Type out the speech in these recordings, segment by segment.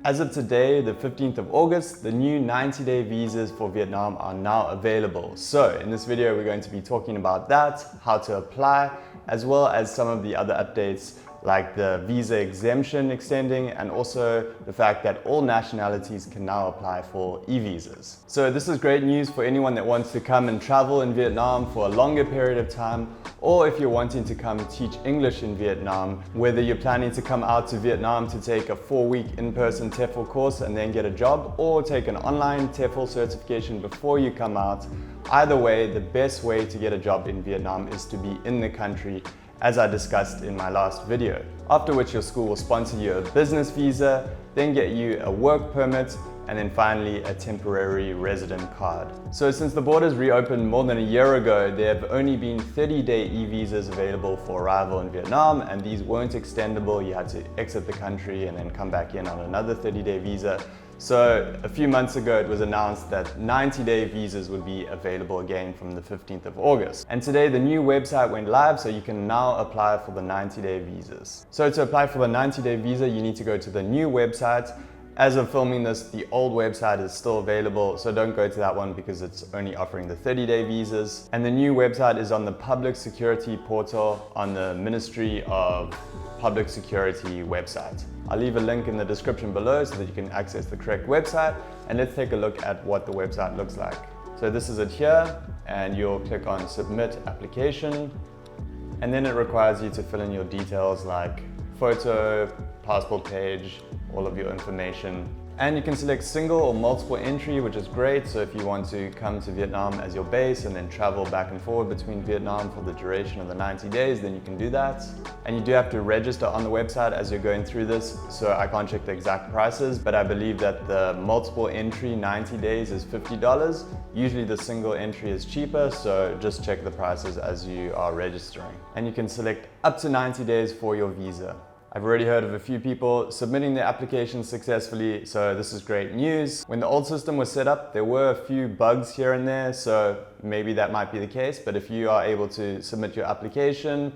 As of today, the 15th of August, the new 90-day visas for Vietnam are now available. So in this video, we're going to be talking about that, how to apply, as well as some of the other updates like the visa exemption extending, and also the fact that all nationalities can now apply for e-visas. So this is great news for anyone that wants to come and travel in Vietnam for a longer period of time, or if you're wanting to come teach English in Vietnam, whether you're planning to come out to Vietnam to take a 4-week in-person TEFL course and then get a job, or take an online TEFL certification before you come out. Either way, the best way to get a job in Vietnam is to be in the country, as I discussed in my last video. After which your school will sponsor you a business visa, then get you a work permit, and then finally a temporary resident card. So since the borders reopened more than a year ago, there have only been 30-day e-visas available for arrival in Vietnam, and these weren't extendable. You had to exit the country and then come back in on another 30-day visa. So a few months ago, it was announced that 90-day visas would be available again from the 15th of August. And today the new website went live, so you can now apply for the 90-day visas. So to apply for the 90-day visa, you need to go to the new website. As of filming this, the old website is still available, so don't go to that one because it's only offering the 30-day visas. And the new website is on the Public Security portal on the Ministry of Public Security website. I'll leave a link in the description below so that you can access the correct website, and let's take a look at what the website looks like. So this is it here, and you'll click on Submit Application, and then it requires you to fill in your details like photo, passport page, all of your information. And you can select single or multiple entry, which is great. So if you want to come to Vietnam as your base and then travel back and forward between Vietnam for the duration of the 90 days, then you can do that. And you do have to register on the website as you're going through this. So I can't check the exact prices, but I believe that the multiple entry 90 days is $50. Usually the single entry is cheaper, so just check the prices as you are registering. And you can select up to 90 days for your visa. I've already heard of a few people submitting their applications successfully, so this is great news. When the old system was set up, there were a few bugs here and there, so maybe that might be the case, but if you are able to submit your application,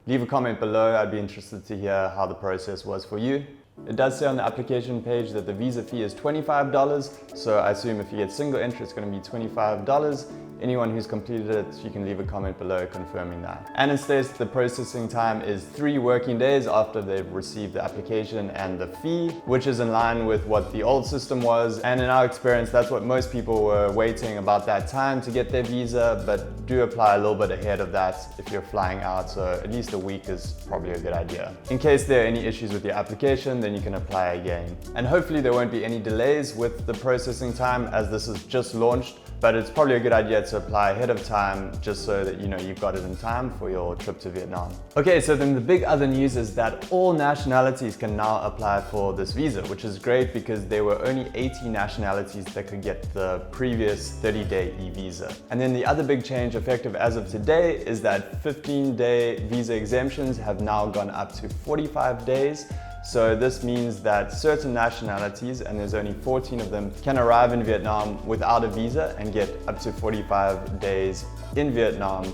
leave a comment below. I'd be interested to hear how the process was for you. It does say on the application page that the visa fee is $25, so I assume if you get single entry, it's going to be $25. Anyone who's completed it, you can leave a comment below confirming that. And it states the processing time is 3 working days after they've received the application and the fee, which is in line with what the old system was. And in our experience, that's what most people were waiting, about that time to get their visa, but do apply a little bit ahead of that if you're flying out, so at least a week is probably a good idea. In case there are any issues with your application, then you can apply again. And hopefully there won't be any delays with the processing time, as this is just launched. But it's probably a good idea to apply ahead of time, just so that you know you've got it in time for your trip to Vietnam. Okay, so then the big other news is that all nationalities can now apply for this visa, which is great because there were only 80 nationalities that could get the previous 30-day e-visa. And then the other big change effective as of today is that 15-day visa exemptions have now gone up to 45 days. So this means that certain nationalities, and there's only 14 of them, can arrive in Vietnam without a visa and get up to 45 days in Vietnam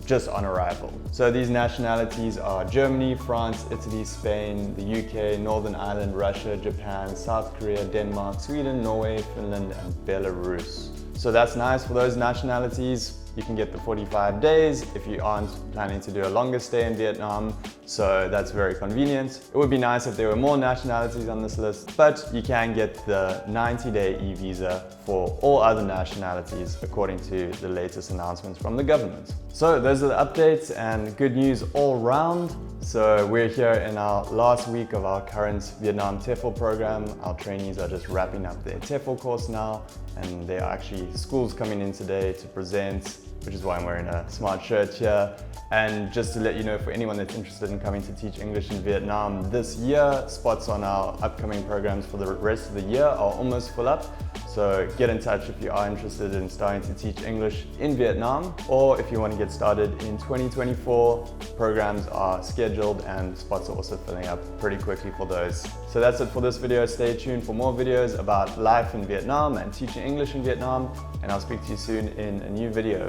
just on arrival. So these nationalities are Germany, France, Italy, Spain, the UK, Northern Ireland, Russia, Japan, South Korea, Denmark, Sweden, Norway, Finland, and Belarus. So that's nice for those nationalities. You can get the 45 days if you aren't planning to do a longer stay in Vietnam, so that's very convenient. It would be nice if there were more nationalities on this list, but you can get the 90-day e-visa for all other nationalities according to the latest announcements from the government. So those are the updates and good news all round. So we're here in our last week of our current Vietnam TEFL program. Our trainees are just wrapping up their TEFL course now, and there are actually schools coming in today to present, which is why I'm wearing a smart shirt here. And just to let you know, for anyone that's interested in coming to teach English in Vietnam this year, spots on our upcoming programs for the rest of the year are almost full up. So get in touch if you are interested in starting to teach English in Vietnam, or if you want to get started in 2024, programs are scheduled and spots are also filling up pretty quickly for those. So that's it for this video. Stay tuned for more videos about life in Vietnam and teaching English in Vietnam, and I'll speak to you soon in a new video.